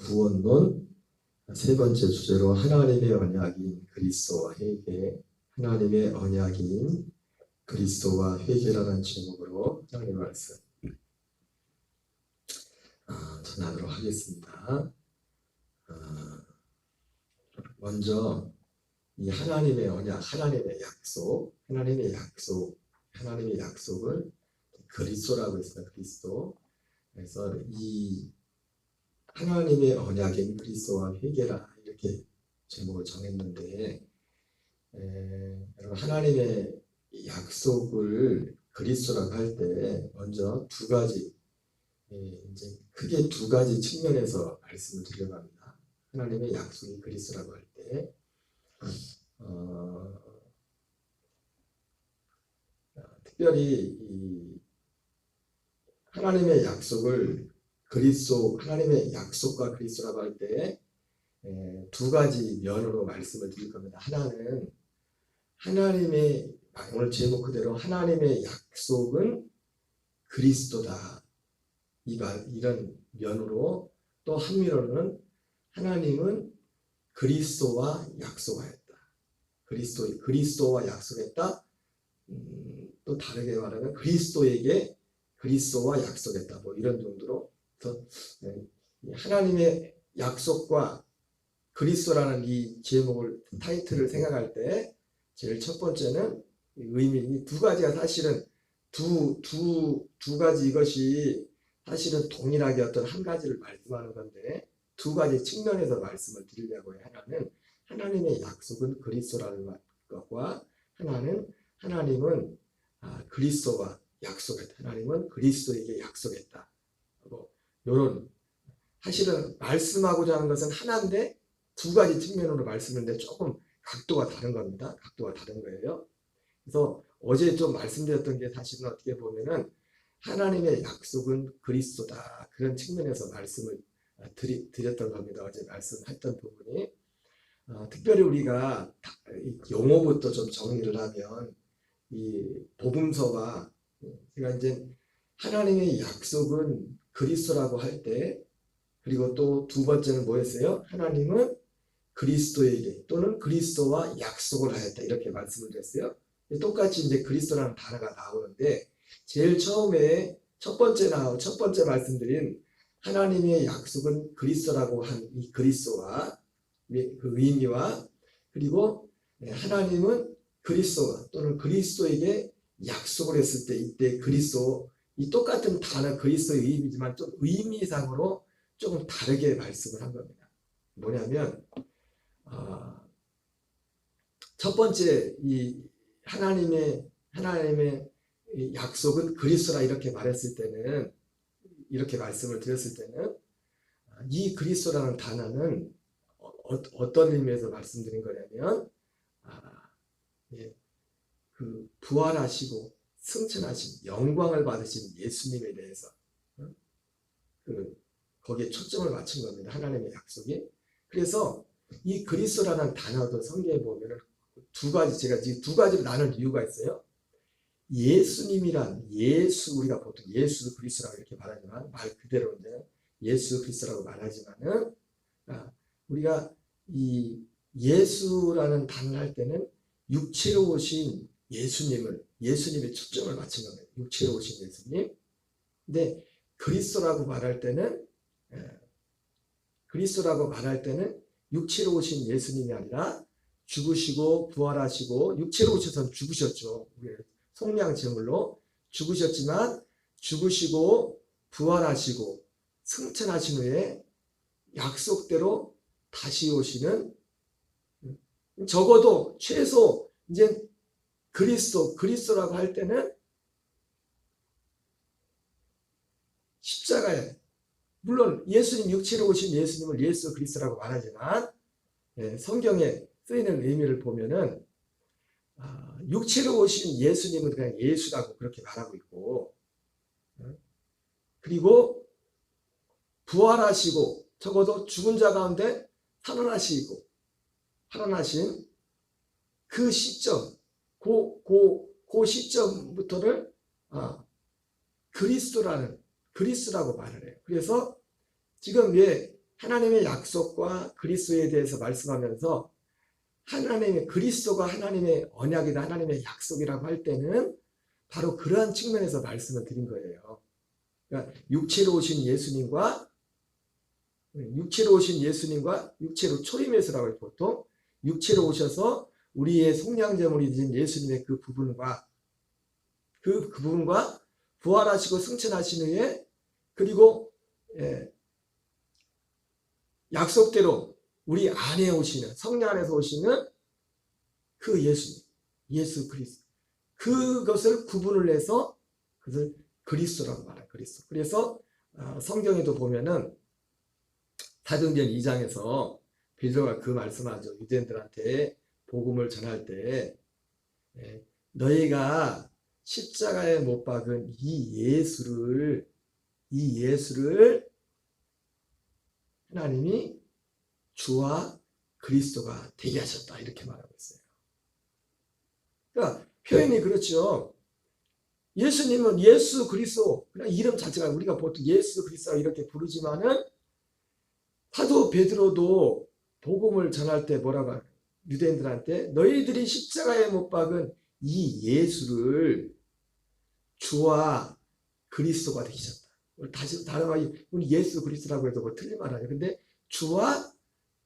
구원론 세 번째 주제로 하나님의 언약인 그리스도와 회개, 하나님의 언약인 그리스도와 회개라는 제목으로 하나님의 말씀 전하도록 하겠습니다. 먼저 이 하나님의 언약, 하나님의 약속을 그리스도라고 했습니다. 그리스도. 그래서 이 하나님의 언약인 그리스도와 회개라 이렇게 제목을 정했는데, 여러분 하나님의 약속을 그리스도라고 할 때 먼저 두 가지, 이제 크게 두 가지 측면에서 말씀을 드려갑니다. 하나님의 약속이 그리스도라고 할 때, 특별히 이 하나님의 약속을 하나님의 약속과 그리스도라고 할 때 두 가지 면으로 말씀을 드릴 겁니다. 하나는 오늘 제목 그대로 하나님의 약속은 그리스도다. 이런 면으로, 또 한면으로는 하나님은 그리스도와 약속하였다. 그리스도와 약속했다. 또 다르게 말하면 그리스도에게 그리스도와 약속했다. 이런 정도로 하나님의 약속과 그리스도라는 이 제목을 타이틀을 생각할 때 제일 첫 번째는 이 두 가지가 사실은 두 가지, 이것이 사실은 동일하게 어떤 한 가지를 말씀하는 건데 두 가지 측면에서 말씀을 드리려고 해요. 하나는 하나님의 약속은 그리스도라는 것과 하나님은 그리스도와 약속했다. 하나님은 그리스도에게 약속했다. 이런 사실은 말씀하고자 하는 것은 하나인데 두 가지 측면으로 말씀하는데 조금 각도가 다른 겁니다. 각도가 다른 거예요. 그래서 어제 좀 말씀드렸던 게 사실은 어떻게 보면은 하나님의 약속은 그리스도다. 그런 측면에서 말씀을 드렸던 겁니다. 어제 말씀했던 부분이. 특별히 우리가 용어부터 좀 정리를 하면 이 복음서가 제가 이제 하나님의 약속은 그리스도라고 할 때, 그리고 또 두 번째는 뭐였어요? 하나님은 그리스도에게 또는 그리스도와 약속을 하였다. 이렇게 말씀을 드렸어요. 똑같이 이제 그리스도라는 단어가 나오는데 제일 처음에 첫 번째 말씀드린 하나님의 약속은 그리스도라고 한 이 그리스도와 그 의미와, 그리고 하나님은 그리스도 또는 그리스도에게 약속을 했을 때 이때 그리스도, 이 똑같은 단어 그리스도의 의미지만 좀 의미상으로 조금 다르게 말씀을 한 겁니다. 뭐냐면 첫 번째 이 하나님의 약속은 그리스도라 이렇게 말했을 때는, 이렇게 말씀을 드렸을 때는 이 그리스도라는 단어는 어떤 의미에서 말씀드린 거냐면 그 부활하시고 승천하신 영광을 받으신 예수님에 대해서 거기에 초점을 맞춘 겁니다. 하나님의 약속이. 그래서 이 그리스도라는 단어도 성경에 보면 제가 지금 두 가지로 나눌 이유가 있어요. 우리가 보통 예수 그리스도라고 이렇게 말하지만, 말 그대로 이제 예수 그리스도라고 말하지만은, 우리가 이 예수라는 단어를 할 때는 육체로 오신 예수님의 초점을 맞춘 겁니다. 육체로 오신 예수님. 근데 그리스도라고 말할 때는 육체로 오신 예수님이 아니라 죽으시고 부활하시고, 육체로 오셔서 죽으셨죠. 속량 제물로 죽으셨지만 죽으시고 부활하시고 승천하신 후에 약속대로 다시 오시는, 적어도 최소 이제 그리스도라고 할 때는 십자가에, 물론 예수님 육체로 오신 예수님을 예수 그리스도라고 말하지만 성경에 쓰이는 의미를 보면은 육체로 오신 예수님은 그냥 예수라고 그렇게 말하고 있고, 그리고 부활하시고 적어도 죽은 자 가운데 살아나신 그 시점, 그 시점부터를 그리스도라고 말을 해요. 그래서 지금 왜 하나님의 약속과 그리스도에 대해서 말씀하면서 하나님의 그리스도가 하나님의 언약이다, 하나님의 약속이라고 할 때는 바로 그러한 측면에서 말씀을 드린 거예요. 그러니까 육체로 오신 예수님과 육체로 초림해서라고 해요. 보통 육체로 오셔서 우리의 속량제물이 된 예수님의 그 부분과 부활하시고 승천하신 후에 그리고 약속대로 우리 안에 오시는 성령 안에서 오시는 그 예수 그리스도 그것을 구분을 해서 그것을 그리스도라고 말해요. 그리스도. 그래서 성경에도 보면은 사도행전 2장에서 베드로가 그 말씀하죠. 유대인들한테 복음을 전할 때 너희가 십자가에 못 박은 이 예수를 하나님이 주와 그리스도가 되게 하셨다 이렇게 말하고 있어요. 그러니까 표현이 그렇죠. 예수님은 예수 그리스도 그냥 이름 자체가 우리가 보통 예수 그리스도 이렇게 부르지만은 사도 베드로도 복음을 전할 때 뭐라고 하냐 유대인들한테 너희들이 십자가에 못 박은 이 예수를 주와 그리스도가 되셨다. 다시 다른 말이 우리 예수 그리스도라고 해도 뭐 틀린 말 아니에요. 근데 주와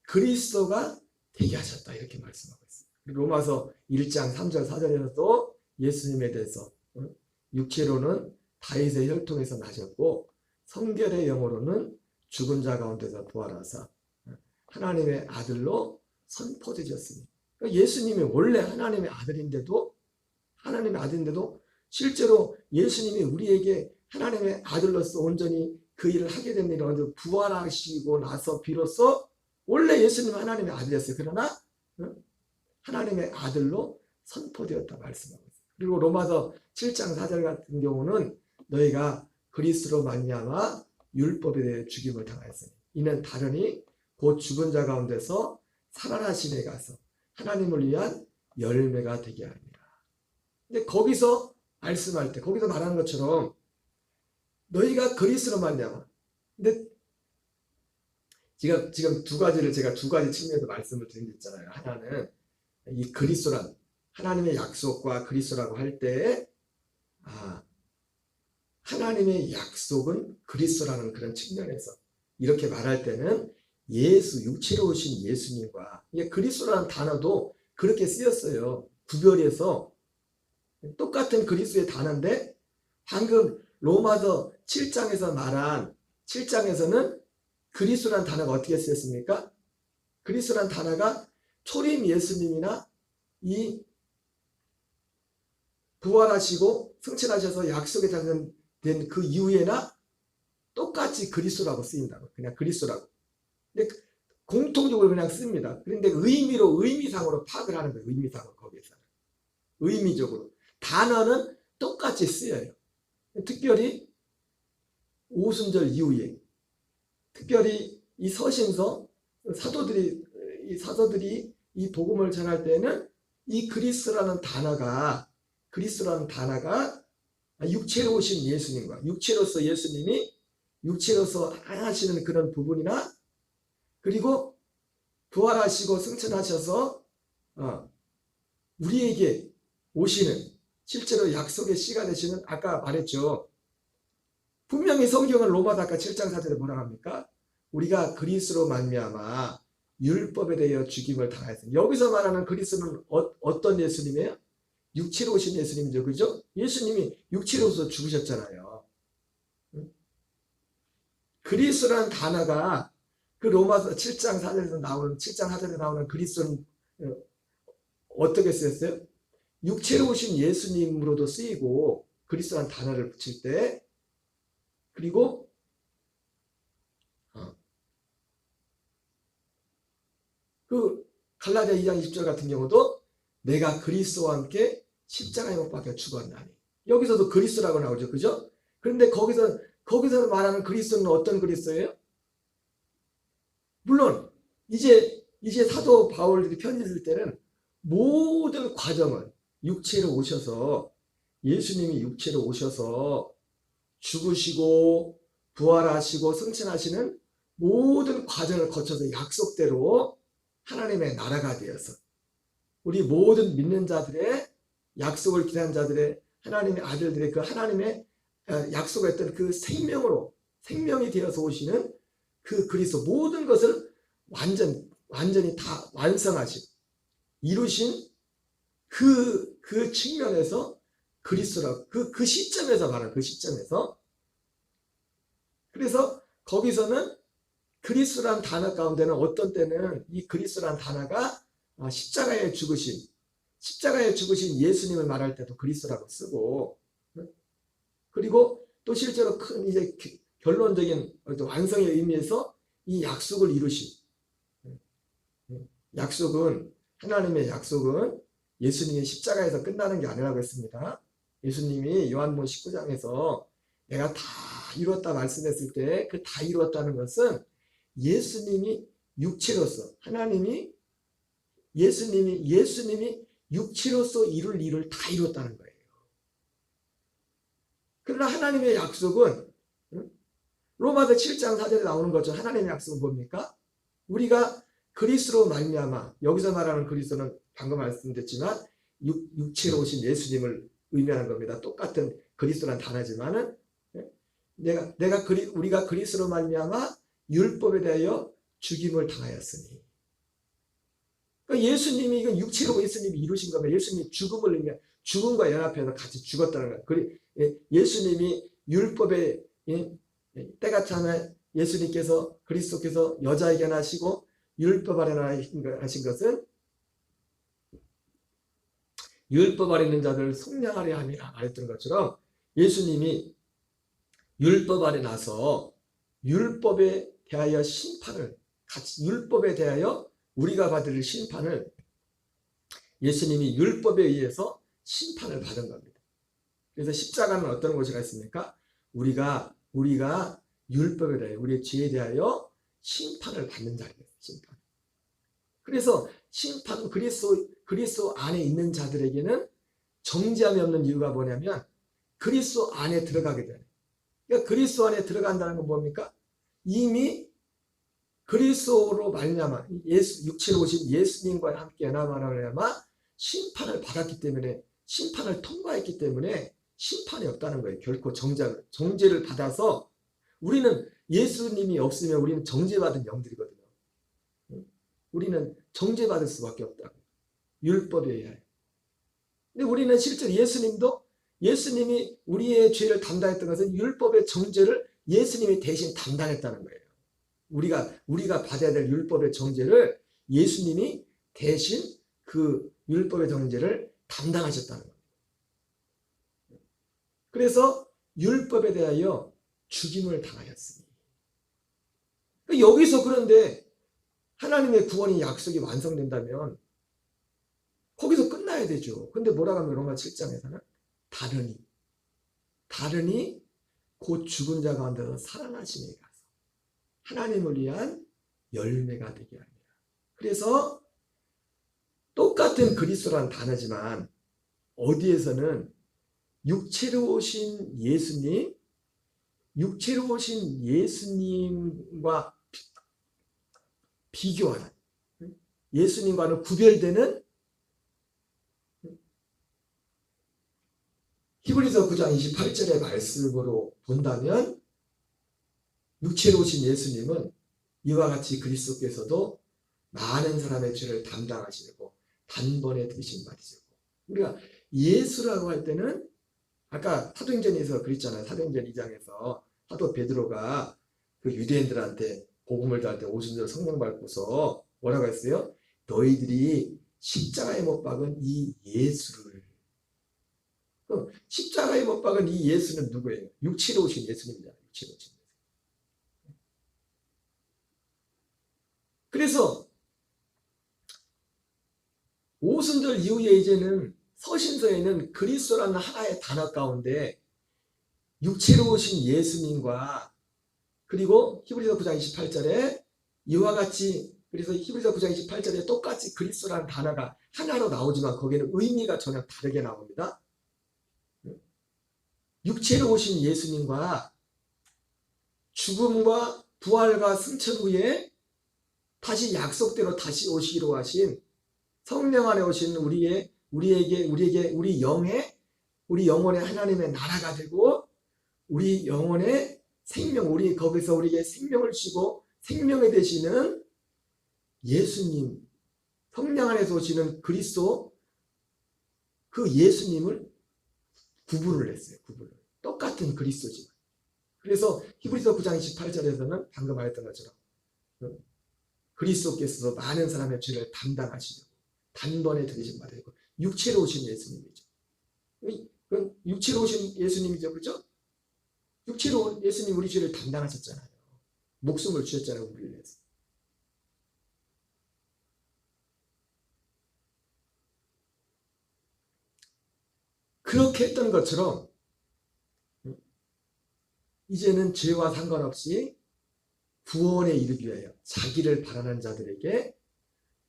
그리스도가 되게 하셨다 이렇게 말씀하고 있어요. 로마서 1장 3절 4절에서도 예수님에 대해서 육체로는 다윗의 혈통에서 나셨고 성결의 영으로는 죽은 자 가운데서 부활하사 하나님의 아들로 선포되셨으니 그러니까 예수님이 원래 하나님의 아들인데도 실제로 예수님이 우리에게 하나님의 아들로서 온전히 그 일을 하게 된 일은 부활하시고 나서 비로소 원래 예수님은 하나님의 아들이었어요. 그러나 하나님의 아들로 선포되었다 말씀하고 있어요. 그리고 로마서 7장 4절 같은 경우는 너희가 그리스도로 말미암아 율법에 대해 죽임을 당하였으니 이는 다르니 곧 죽은 자 가운데서 살아나신 에 가서 하나님을 위한 열매가 되게 합니다. 근데 거기서 말씀할 때 거기서 말하는 것처럼 너희가 그리스도로 말미암아 근데 지금 두 가지를 제가 두 가지 측면에서 말씀을 드린 게 있잖아요. 하나는 이 그리스도란 하나님의 약속과 그리스도라고 할 때 하나님의 약속은 그리스도라는 그런 측면에서 이렇게 말할 때는 육체로 오신 예수님과 그리스도라는 단어도 그렇게 쓰였어요. 구별해서 똑같은 그리스도의 단어인데 방금 로마서 7장에서 말한 7장에서는 그리스도라는 단어가 어떻게 쓰였습니까? 그리스도라는 단어가 초림 예수님이나 이 부활하시고 승천하셔서 약속에 된 그 이후에나 똑같이 그리스도라고 쓰인다고. 그냥 그리스도라고. 근데 공통적으로 그냥 씁니다. 그런데 의미상으로 파악을 하는 거예요. 의미상으로 거기에서. 의미적으로. 단어는 똑같이 쓰여요. 특별히 오순절 이후에 특별히 이 서신서 사도들이 이 복음을 전할 때는 이 그리스도라는 단어가 육체로 오신 예수님과 육체로서 예수님이 육체로서 하시는 그런 부분이나 그리고 부활하시고 승천하셔서 우리에게 오시는 실제로 약속의 씨가 되시는 아까 말했죠. 분명히 성경은 로마서 아까 7장 4절에 뭐라고 합니까? 우리가 그리스도로 말미암아 율법에 대하여 죽임을 당하였으니 여기서 말하는 그리스도는 어떤 예수님이에요? 육체로 오신 예수님이죠. 그죠? 예수님이 육체로서 죽으셨잖아요. 그리스도라는 단어가 그 로마서 7장 4절에 나오는 그리스도는 어떻게 쓰였어요? 육체로 오신 예수님으로도 쓰이고 그리스도라는 단어를 붙일 때 그리고 그 갈라디아 2장 20절 같은 경우도 내가 그리스도와 함께 십자가에 못 박혀 죽었나니 여기서도 그리스도라고 나오죠. 그죠? 그런데 거기서 말하는 그리스도는 어떤 그리스도예요? 물론 이제 사도 바울이 편지 쓸 때는 모든 과정은 육체로 오셔서 예수님이 육체로 오셔서 죽으시고 부활하시고 승천하시는 모든 과정을 거쳐서 약속대로 하나님의 나라가 되어서 우리 모든 믿는 자들의 약속을 기대한 자들의 하나님의 아들들의 그 하나님의 약속했던 그 생명으로 생명이 되어서 오시는 그 그리스도 모든 것을 완전히 다 완성하신 이루신 그 측면에서 그리스도라고 그 시점에서 말하는 그 시점에서 그래서 거기서는 그리스도란 단어 가운데는 어떤 때는 이 그리스도란 단어가 십자가에 죽으신 예수님을 말할 때도 그리스도라고 쓰고 그리고 또 실제로 큰 이제 결론적인 완성의 의미에서 이 약속을 이루신 약속은 하나님의 약속은 예수님이 십자가에서 끝나는 게 아니라고 했습니다. 예수님이 요한복음 19장에서 내가 다 이루었다 말씀했을 때 그 다 이루었다는 것은 예수님이 육체로서 예수님이 육체로서 이룰 일을 다 이뤘다는 거예요. 그러나 하나님의 약속은 로마서 7장 4절에 나오는 것처럼 하나님의 약속은 뭡니까? 우리가 그리스도로 말미암아 여기서 말하는 그리스도는 방금 말씀드렸지만 육체로 오신 예수님을 의미하는 겁니다. 똑같은 그리스도란 단어지만은 우리가 그리스도로 말미암아 율법에 대하여 죽임을 당하였으니 그러니까 예수님이 이건 육체로 예수님이 이루신 겁니다. 예수님이 죽음을 의미한 죽음과 연합해서 같이 죽었다는 거예요. 예수님이 율법에 때가 차면 예수님께서 그리스도께서 여자에게 나시고 율법 아래 하신 것은 율법 아래 있는 자들을 속량하려 함이라 말했던 것처럼 예수님이 율법 아래 나서 율법에 대하여 심판을 같이 율법에 대하여 우리가 받을 심판을 예수님이 율법에 의해서 심판을 받은 겁니다. 그래서 십자가는 어떤 것이가 있습니까? 우리가 율법에 대하여 우리의 죄에 대하여 심판을 받는 자리예요. 심판. 그래서 심판 그리스도 안에 있는 자들에게는 정죄함이 없는 이유가 뭐냐면 그리스도 안에 들어가게 되는. 그러니까 그리스도 안에 들어간다는 건 뭡니까? 이미 그리스도로 말미암아 육체로 오신 예수님과 함께 연합하려면 심판을 받았기 때문에 심판을 통과했기 때문에 심판이 없다는 거예요. 결코 정죄를 받아서 우리는 예수님이 없으면 우리는 정죄받은 영들이거든요. 우리는 정죄받을 수밖에 없다고. 율법에 의하여. 근데 우리는 실제로 예수님이 우리의 죄를 담당했던 것은 율법의 정죄를 예수님이 대신 담당했다는 거예요. 우리가 받아야 될 율법의 정죄를 예수님이 대신 그 율법의 정죄를 담당하셨다는 겁니다. 그래서 율법에 대하여 죽임을 당하였으니. 여기서 그런데 하나님의 구원의 약속이 완성된다면 거기서 끝나야 되죠. 근데 뭐라고 하면 로마 7장에서는 다르니 곧 죽은 자 가운데서 살아나심에 가서 하나님을 위한 열매가 되게 합니다. 그래서 똑같은 그리스도라는 단어지만 어디에서는 육체로 오신 예수님과 비교하는 예수님과는 구별되는 히브리서 9장 28절의 말씀으로 본다면 육체로 오신 예수님은 이와 같이 그리스도께서도 많은 사람의 죄를 담당하시고 단번에 들으신 바이시고 우리가 예수라고 할 때는 아까 사도행전에서 그랬잖아요. 사도행전 2장에서 사도 베드로가 그 유대인들한테 복음을 전할 때 오순절 성령 밟고서 뭐라고 했어요? 너희들이 십자가에 못 박은 이 예수를. 십자가에 못 박은 이 예수는 누구예요? 육체로 오신 예수님이잖아요. 육체로 오신 예수. 그래서 오순절 이후에 이제는 서신서에는 그리스도라는 하나의 단어 가운데 육체로 오신 예수님과 그리고 히브리서 9장 28절에 이와 같이 그래서 히브리서 9장 28절에 똑같이 그리스도라는 단어가 하나로 나오지만 거기에는 의미가 전혀 다르게 나옵니다. 육체로 오신 예수님과 죽음과 부활과 승천 후에 다시 약속대로 다시 오시기로 하신 성령 안에 오신 우리 영혼의 하나님의 나라가 되고 우리 영혼의 생명, 거기서 우리에게 생명을 주시고 생명이 되시는 예수님, 성령 안에서 오시는 그리스도, 그 예수님을 구분을 했어요. 똑같은 그리스도지만. 그래서 히브리서 9장 28절에서는 방금 말했던 것처럼 그리스도께서 많은 사람의 죄를 담당하시려고 단번에 들이신 바 되고 육체로 오신 예수님이죠. 그건 육체로 오신 예수님이죠. 그죠? 육체로 예수님 우리 죄를 담당하셨잖아요. 목숨을 주셨잖아요. 우리를 위해서. 그렇게 했던 것처럼 이제는 죄와 상관없이 구원에 이르기 위하여 자기를 바라는 자들에게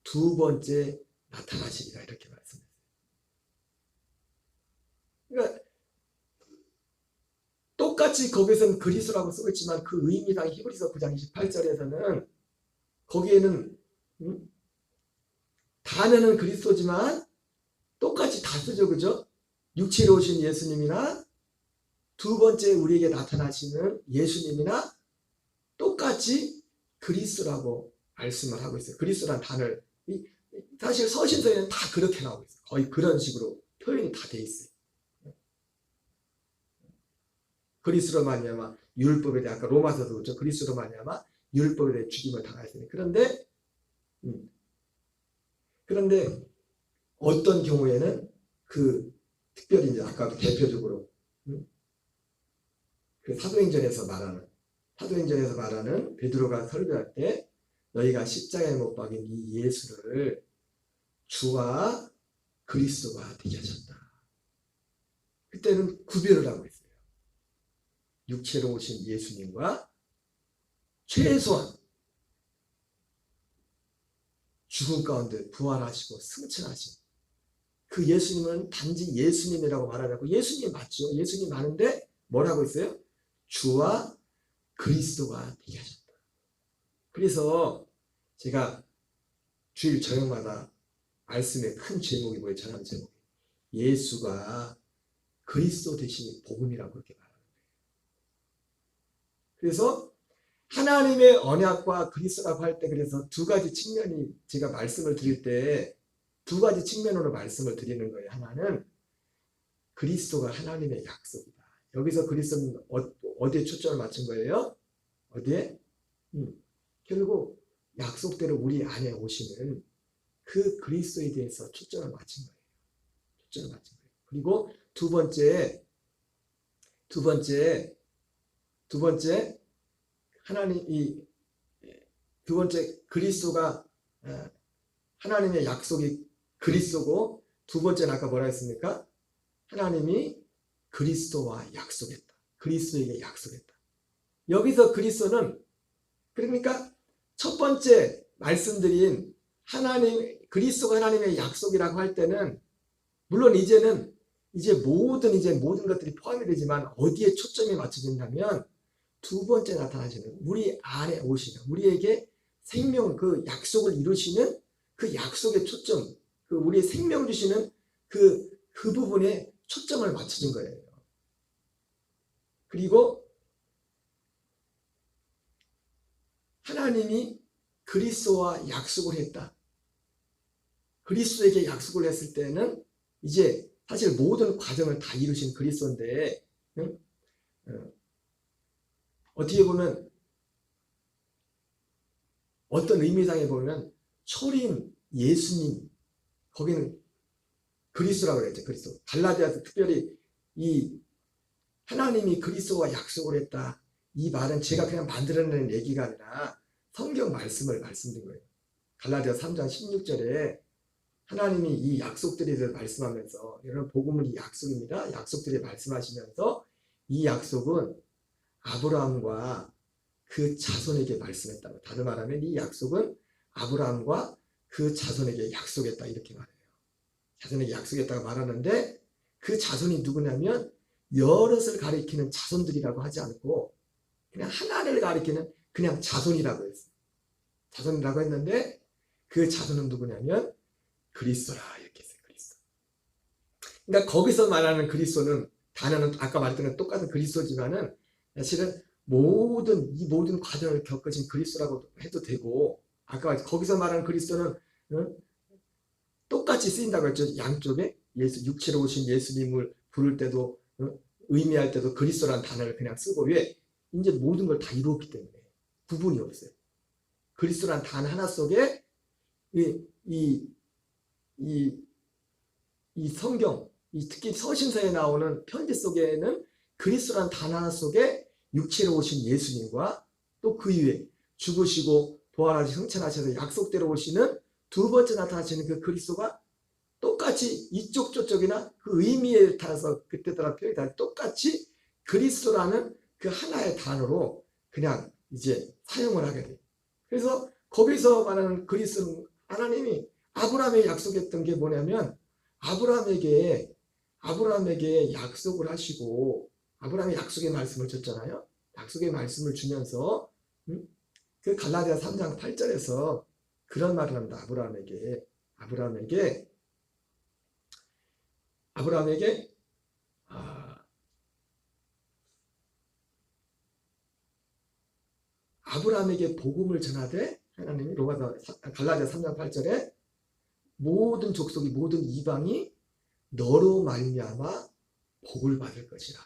두 번째 나타나시리라 이렇게 말씀했어요. 그러니까 똑같이 거기서는 그리스도라고 쓰고 있지만 그 의미상 히브리서 9장 28절에서는 거기에는 단어는 그리스도지만 똑같이 다 쓰죠. 그죠? 육체로 오신 예수님이나 두 번째 우리에게 나타나시는 예수님이나 똑같이 그리스도라고 말씀을 하고 있어요. 그리스도란 단어를 사실 서신서에는 다 그렇게 나오고 있어요. 거의 그런 식으로 표현이 다 돼 있어요. 그리스도로 말미암아 율법에 대해 아까 로마서도 그렇죠. 그리스도로 말미암아 율법에 대해 죽임을 당하였으니 그런데 어떤 경우에는 특별히 이제 아까 대표적으로 그 사도행전에서 말하는 베드로가 설교할 때 너희가 십자가에 못 박인 이 예수를 주와 그리스도가 되게 하셨다. 그때는 구별을 하고 있어요. 육체로 오신 예수님과 최소한 죽음 가운데 부활하시고 승천하신 그 예수님은 단지 예수님이라고 말하지 않고 예수님 맞죠? 예수님 많은데 뭐라고 했어요? 주와 그리스도가 되게 하셨다. 그래서 제가 주일 저녁마다 말씀의 큰 제목이 뭐예요? 전하는 제목이 예수가 그리스도 되심이 복음이라고 그렇게 말합니다. 그래서 하나님의 언약과 그리스도라고 할 때 그래서 두 가지 측면이 제가 말씀을 드릴 때 두 가지 측면으로 말씀을 드리는 거예요. 하나는 그리스도가 하나님의 약속이다. 여기서 그리스도는 어디에 초점을 맞춘 거예요? 어디에? 결국 약속대로 우리 안에 오시는 그 그리스도에 대해서 초점을 맞춘 거예요. 그리고 두 번째 그리스도가 하나님의 약속이 그리스도고 두 번째는 아까 뭐라 했습니까? 하나님이 그리스도와 약속했다. 그리스도에게 약속했다. 여기서 그리스도는 그러니까 것 번째 말씀드린 그리스도가 하나님의 약속이라고 할 때는 물론 이제 모든 것들이 포함이 되지만 어디에 초점이 맞춰진다면 두 번째 나타나시는 우리 안에 오시는 우리에게 생명 그 약속을 이루시는 그 약속의 초점 그 우리의 생명 주시는 그 부분에 초점을 맞춰진 거예요. 그리고 하나님이 그리스도와 약속을 했다. 그리스도에게 약속을 했을 때는 이제 사실 모든 과정을 다 이루신 그리스도인데 어떻게 보면 어떤 의미상에 보면 초림 예수님 거기는 그리스도라고 그랬죠. 그리스도. 갈라디아서 특별히 이 하나님이 그리스도와 약속을 했다. 이 말은 제가 그냥 만들어낸 얘기가 아니라 성경 말씀을 말씀드린 거예요. 갈라디아 3장 16절에 하나님이 이 약속들에 대해서 말씀하면서 여러분 복음은 이 약속입니다. 약속들에 말씀하시면서 이 약속은 아브라함과 그 자손에게 말씀했다. 다른 말하면 이 약속은 아브라함과 그 자손에게 약속했다. 이렇게 말해요. 자손에게 약속했다고 말하는데 그 자손이 누구냐면 여럿을 가리키는 자손들이라고 하지 않고 그냥 하나를 가리키는 그냥 자손이라고 했어요. 자손이라고 했는데 그 자손은 누구냐면 그리스도라 이렇게 했어요. 그리스도. 그러니까 거기서 말하는 그리스도는 단어는 아까 말했던 건 똑같은 그리스도지만은 사실은 이 모든 과정을 겪으신 그리스도라고 해도 되고 아까 거기서 말하는 그리스도는 똑같이 쓰인다고 했죠. 양쪽에 육체로 오신 예수님을 부를 때도 의미할 때도 그리스도라는 단어를 그냥 쓰고 왜? 이제 모든 걸 다 이루었기 때문에 구분이 없어요. 그리스도라는 단 하나 속에 이 성경, 특히 서신서에 나오는 편지 속에는 그리스도라는 단 하나 속에 육체로 오신 예수님과 또 그 이후에 죽으시고 부활하시고 승천하셔서 약속대로 오시는 두 번째 나타나시는 그 그리스도가 똑같이 이쪽 저쪽이나 그 의미에 따라서 그때 따라 표현이 다 똑같이 그리스도라는 그 하나의 단어로 그냥 이제 사용을 하게 돼요. 그래서 거기서 말하는 그리스도는 하나님이 아브라함에게 약속했던 게 뭐냐면 아브라함에게 약속을 하시고 아브라함이 약속의 말씀을 줬잖아요. 약속의 말씀을 주면서 그 갈라디아 3장 8절에서 그런 말을 합니다. 아브라함에게 복음을 전하되 하나님이 갈라디아 3장 8절에 모든 족속이 모든 이방이 너로 말미암아 복을 받을 것이라.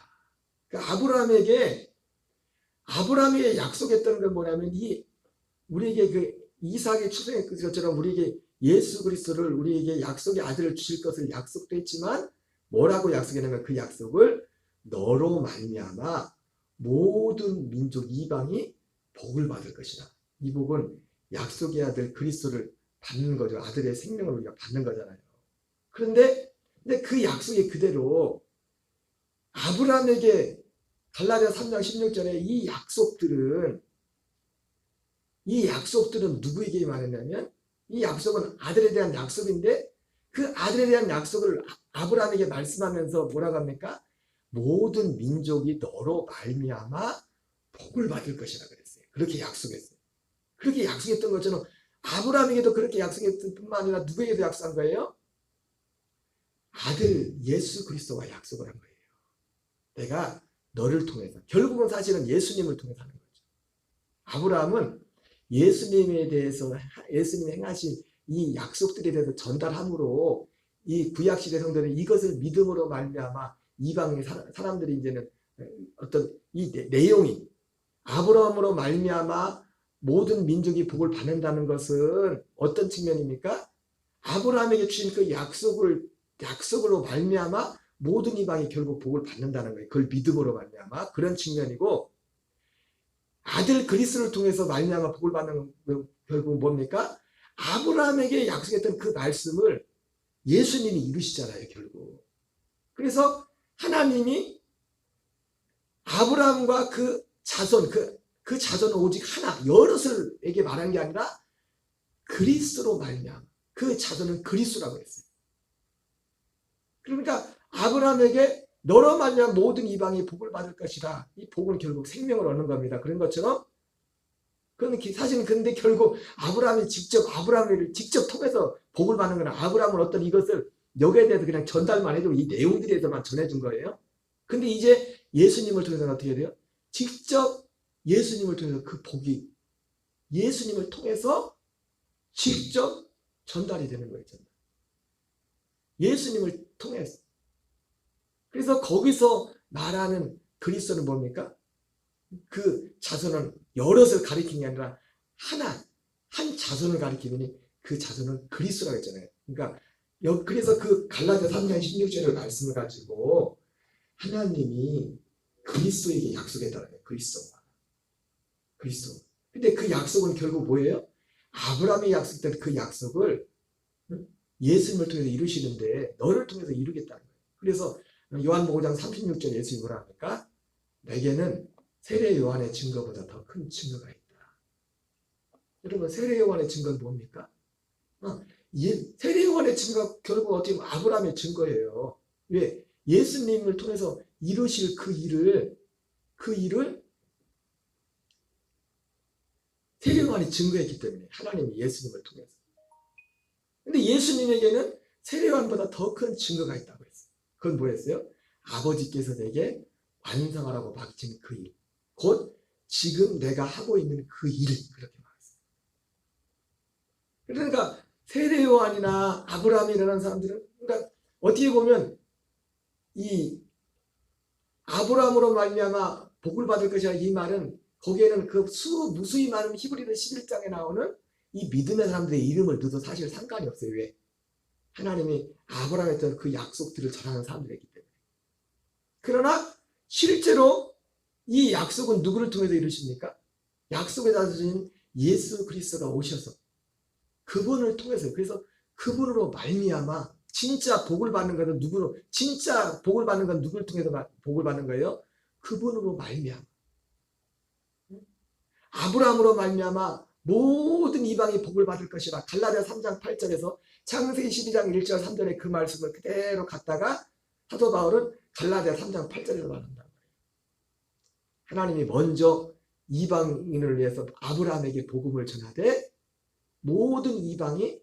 그러니까 아브라함에게 약속했던 건 뭐냐면 우리에게 그 이삭의 출생의 것처럼 우리에게 예수 그리스도를 우리에게 약속의 아들을 주실 것을 약속도 했지만 뭐라고 약속했냐면 그 약속을 너로 말미암아 모든 민족 이방이 복을 받을 것이다. 이 복은 약속의 아들 그리스도를 받는 거죠. 아들의 생명을 우리가 받는 거잖아요. 그런데 그 약속이 그대로 아브라함에게 갈라디아 3장 16절에 이 약속들은 누구에게 말했냐면 이 약속은 아들에 대한 약속인데 그 아들에 대한 약속을 아브라함에게 말씀하면서 뭐라고 합니까? 모든 민족이 너로 말미암아 복을 받을 것이라 그랬어요. 그렇게 약속했어요. 그렇게 약속했던 것처럼 아브라함에게도 그렇게 약속했던 뿐만 아니라 누구에게도 약속한 거예요? 아들 예수 그리스도와 약속을 한 거예요. 내가 너를 통해서 결국은 사실은 예수님을 통해서 하는 거죠. 아브라함은 예수님에 대해서 예수님이 행하신 이 약속들에 대해서 전달함으로 이 구약시대 성도는 이것을 믿음으로 말미암아 이방의 사람들이 이제는 어떤 이 내용이 아브라함으로 말미암아 모든 민족이 복을 받는다는 것은 어떤 측면입니까? 아브라함에게 주신 그 약속으로 말미암아 모든 이방이 결국 복을 받는다는 거예요. 그걸 믿음으로 말미암아 그런 측면이고 아들 그리스도를 통해서 말미암아 복을 받는 건 결국 뭡니까? 아브라함에게 약속했던 그 말씀을 예수님이 이루시잖아요. 결국. 그래서 하나님이 아브라함과 그 자손 그 자손은 오직 하나 여럿에게 말한 게 아니라 그리스도로 말미암아 그 자손은 그리스도라고 했어요. 그러니까 아브라함에게 너로 말미암아 모든 이방이 복을 받을 것이라. 이 복은 결국 생명을 얻는 겁니다. 그런 것처럼 사실은 근데 결국 아브라함을 직접 통해서 복을 받는 건 아브라함은 어떤 이것을 여기에 대해서 그냥 전달만 해주고 이 내용들에 대해서만 전해준 거예요. 근데 이제 예수님을 통해서는 어떻게 돼요? 직접 예수님을 통해서 그 복이 예수님을 통해서 직접 전달이 되는 거예요. 예수님을 통해서. 그래서 거기서 말하는 그리스도는 뭡니까? 그 자손은 여럿을 가리키는 게 아니라 한 자손을 가리키니 그 자손은 그리스도라고 했잖아요. 그러니까 그래서 그 갈라디아 3장 16절의 말씀을 가지고 하나님이 그리스도에게 약속했다는 거예요. 그리스도. 근데 그 약속은 결국 뭐예요? 아브라함이 약속했던 그 약속을 예수님을 통해서 이루시는데 너를 통해서 이루겠다는 거예요. 그래서 요한복음 5장 36절 예수님이 뭐라 합니까? 내게는 세례 요한의 증거보다 더 큰 증거가 있다. 여러분 세례 요한의 증거는 뭡니까? 세례 요한의 증거 결국 어떻게 보면 아브라함의 증거예요. 왜? 예수님을 통해서 이루실 그 일을 세례요한이 증거했기 때문에 하나님이 예수님을 통해서. 근데 예수님에게는 세례요한보다 더 큰 증거가 있다고 했어요. 그건 뭐였어요? 아버지께서 내게 완성하라고 맡긴 그 일, 곧 지금 내가 하고 있는 그 일, 그렇게 말했어요. 그러니까 세례요한이나 아브라함이라는 사람들은, 그러니까 어떻게 보면 이 아브라함으로 말미암아 복을 받을 것이라, 이 말은 거기에는 그 무수히 많은 히브리서 11장에 나오는 이 믿음의 사람들의 이름을 넣어도 사실 상관이 없어요. 왜? 하나님이 아브라함에 했던 그 약속들을 전하는 사람들이기 때문에. 그러나 실제로 이 약속은 누구를 통해서 이루십니까? 약속에 다주신 예수 그리스도가 오셔서 그분을 통해서, 그래서 그분으로 말미암아 진짜 복을 받는 것은 누구로, 진짜 복을 받는 건 누구를 통해서 복을 받는 거예요? 그분으로 말미암아. 아브라함으로 말미암아 모든 이방이 복을 받을 것이라. 갈라디아 3장 8절에서 창세기 12장 1절 3절의 그 말씀을 그대로 갖다가 사도 바울은 갈라디아 3장 8절에서 말한다. 하나님이 먼저 이방인을 위해서 아브라함에게 복음을 전하되 모든 이방이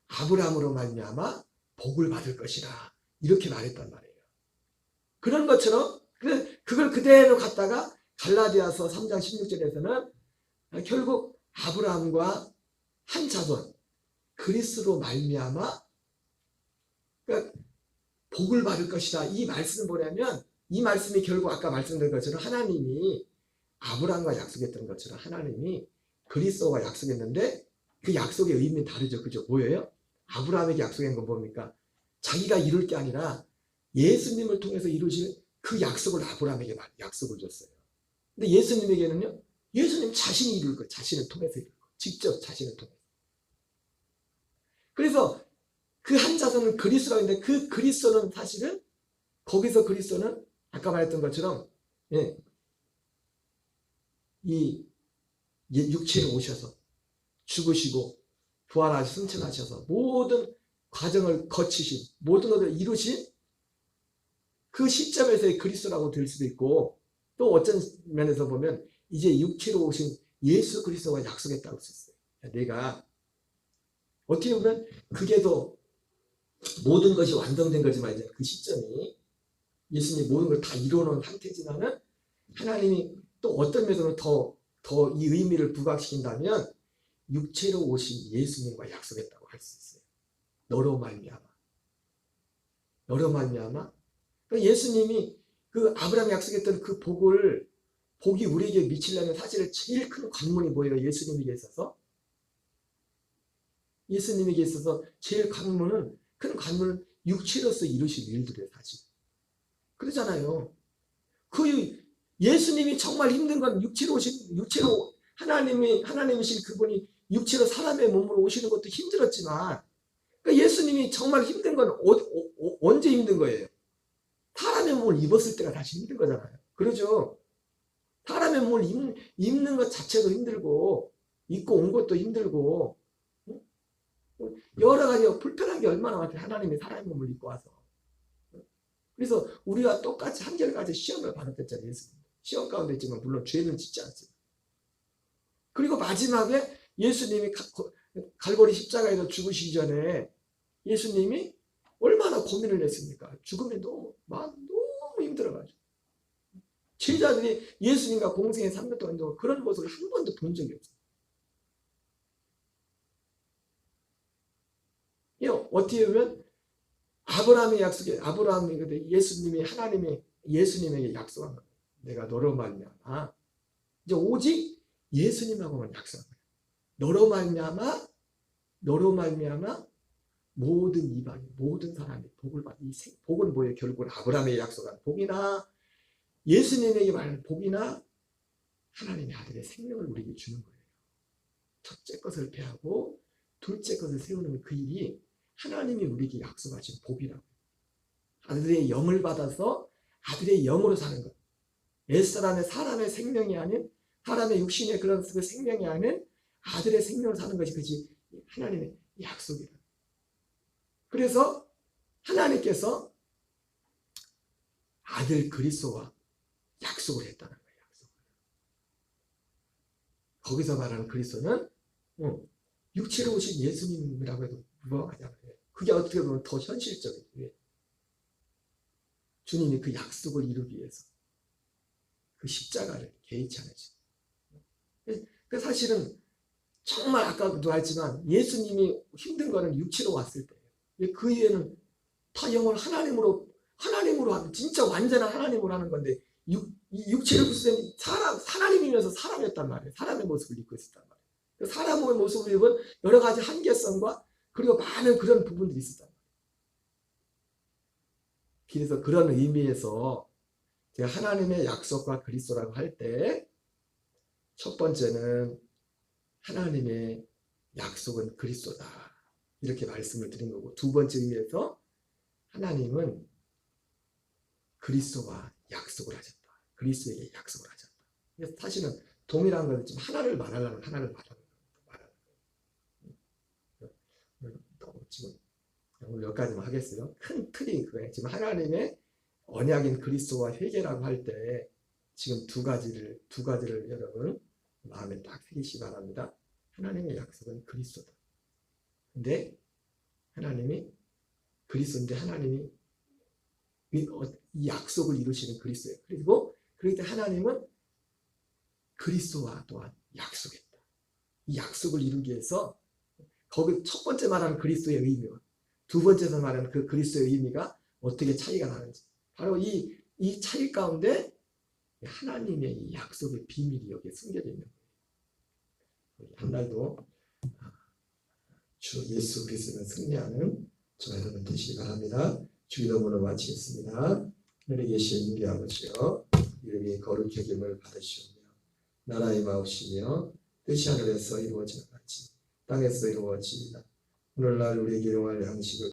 아브라함으로 말미암아 복을 받을 것이라, 이렇게 말했단 말이에요. 그런 것처럼 그걸 그대로 갖다가 갈라디아서 3장 16절에서는 결국 아브라함과 한 자손 그리스도로 말미암아 그러니까 복을 받을 것이다. 이 말씀은 뭐냐면, 이 말씀이 결국 아까 말씀드린 것처럼 하나님이 아브라함과 약속했던 것처럼 하나님이 그리스도와 약속했는데 그 약속의 의미는 다르죠. 그죠? 뭐예요? 아브라함에게 약속한 건 뭡니까? 자기가 이룰 게 아니라 예수님을 통해서 이루실 그 약속을 아브라함에게 약속을 줬어요. 근데 예수님에게는요, 예수님 자신이 이룰 거, 자신을 통해서 이룰 거, 직접 자신을 통해서. 그래서 그 한 자손은 그리스도가 있는데 그 그리스도는 사실은 거기서 그리스도는 아까 말했던 것처럼 이 육체로 오셔서 죽으시고 부활하셔서 승천하셔서 모든 과정을 거치신, 모든 것을 이루신 그 시점에서의 그리스도라고 될 수도 있고, 또 어떤 면에서 보면 이제 육체로 오신 예수 그리스도가 약속했다고 할 수 있어요. 내가 어떻게 보면 그게 더 모든 것이 완성된 거지만, 이제 그 시점이 예수님이 모든 걸 다 이루어놓은 상태지만은 하나님이 또 어떤 면에서는 더 이 의미를 부각시킨다면 육체로 오신 예수님과 약속했다고 할 수 있어요. 너로 말미암아. 그러니까 예수님이 그 아브라함이 약속했던 그 복이 우리에게 미치려면 사실 제일 큰 관문이 뭐예요? 예수님에게 있어서 제일 큰 관문은 육체로서 이루신 일들이에요, 사실. 그러잖아요. 그 예수님이 정말 힘든 건 육체로 하나님이신 그분이 육체로 사람의 몸으로 오시는 것도 힘들었지만, 그러니까 예수님이 정말 힘든 건 언제 힘든 거예요? 사람의 몸을 입었을 때가 다시 힘든 거잖아요. 그러죠? 사람의 몸을 입는 것 자체도 힘들고, 입고 온 것도 힘들고, 여러 가지 불편한 게 얼마나 많아요. 하나님이 사람의 몸을 입고 와서. 그래서 우리와 똑같이 한결같이 시험을 받았댔잖아요. 예수님. 시험 가운데 있지만 물론 죄는 짓지 않습니다. 그리고 마지막에 예수님이 갈보리 십자가에서 죽으시기 전에 예수님이 얼마나 고민을 했습니까? 죽음이 너무 힘들어가지고. 제자들이 예수님과 공생의 3년 동안 그런 모습을 한 번도 본 적이 없어요. 어떻게 보면 아브라함이 예수님이 예수님에게 약속한 거예요. 내가 너로 말미암아, 이제 오직 예수님하고만 약속한 거예요. 너로 말미암아 모든 이방인, 모든 사람이 복을 받는, 이 복은 뭐예요? 결국은 아브라함에게 약속한 복이나 예수님에게 말하는 복이나 하나님의 아들의 생명을 우리에게 주는 거예요. 첫째 것을 배하고 둘째 것을 세우는 그 일이 하나님이 우리에게 약속하신 복이라고. 아들의 영을 받아서 아들의 영으로 사는 것. 옛사람의 사람의 생명이 아닌, 사람의 육신의 그런 그 생명이 아닌 아들의 생명을 사는 것이 그것이 하나님의 약속이다. 그래서 하나님께서 아들 그리스도와 약속을 했다는 거예요. 거기서 말하는 그리스도는 육체로 오신 예수님이라고 해도 무방하잖아요. 그게 어떻게 보면 더 현실적이에요. 주님이 그 약속을 이루기 위해서 그 십자가를 개의치 않으시고. 그 사실은 정말 아까도 했지만 예수님이 힘든 거는 육체로 왔을 때예요. 그 이후에는 다 영을 하나님으로 하는 진짜 완전한 하나님으로 하는 건데 육체를 부수는 하나님이면서 사람이었단 말이에요. 사람의 모습을 입고 있었단 말이에요. 사람의 모습을 입은 여러 가지 한계성과 그리고 많은 그런 부분들이 있었단 말이에요. 그래서 그런 의미에서 제가 하나님의 약속과 그리스도라고 할 때 첫 번째는 하나님의 약속은 그리스도다. 이렇게 말씀을 드린 거고, 두 번째 의미에서 하나님은 그리스도와 약속을 하셨다. 그리스도에게 약속을 하셨다. 그래서 사실은 동일한 건 지금 하나를 말하려면 하나를 말하는 거예요. 지금 몇 가지만 하겠어요. 큰 틀이 그거예요. 지금 하나님의 언약인 그리스도와 회개라고 할 때 지금 두 가지를 여러분 마음에 딱 새기시기 바랍니다. 하나님의 약속은 그리스도다. 근데 하나님이 그리스도인데 하나님이 이 약속을 이루시는 그리스도예요. 그리고 그럴 때 하나님은 그리스도와 또한 약속했다. 이 약속을 이루기 위해서 거기 첫 번째 말하는 그리스도의 의미와 두 번째에서 말하는 그 그리스도의 의미가 어떻게 차이가 나는지 바로 이 차이 가운데 하나님의 이 약속의 비밀이 여기에 숨겨져 있는 거예요. 한 날도 주 예수 그리스도를 승리하는 저와 여러분 되시기 바랍니다. 주기도문을 마치겠습니다. 하늘에 계신 우리 아버지여, 이름이 거룩히 여김을 받으시오며 나라의 마옵시며 뜻이 하늘에서 이루어지는 같이 땅에서 이루어지이다. 오늘날 우리에게 일용할 양식을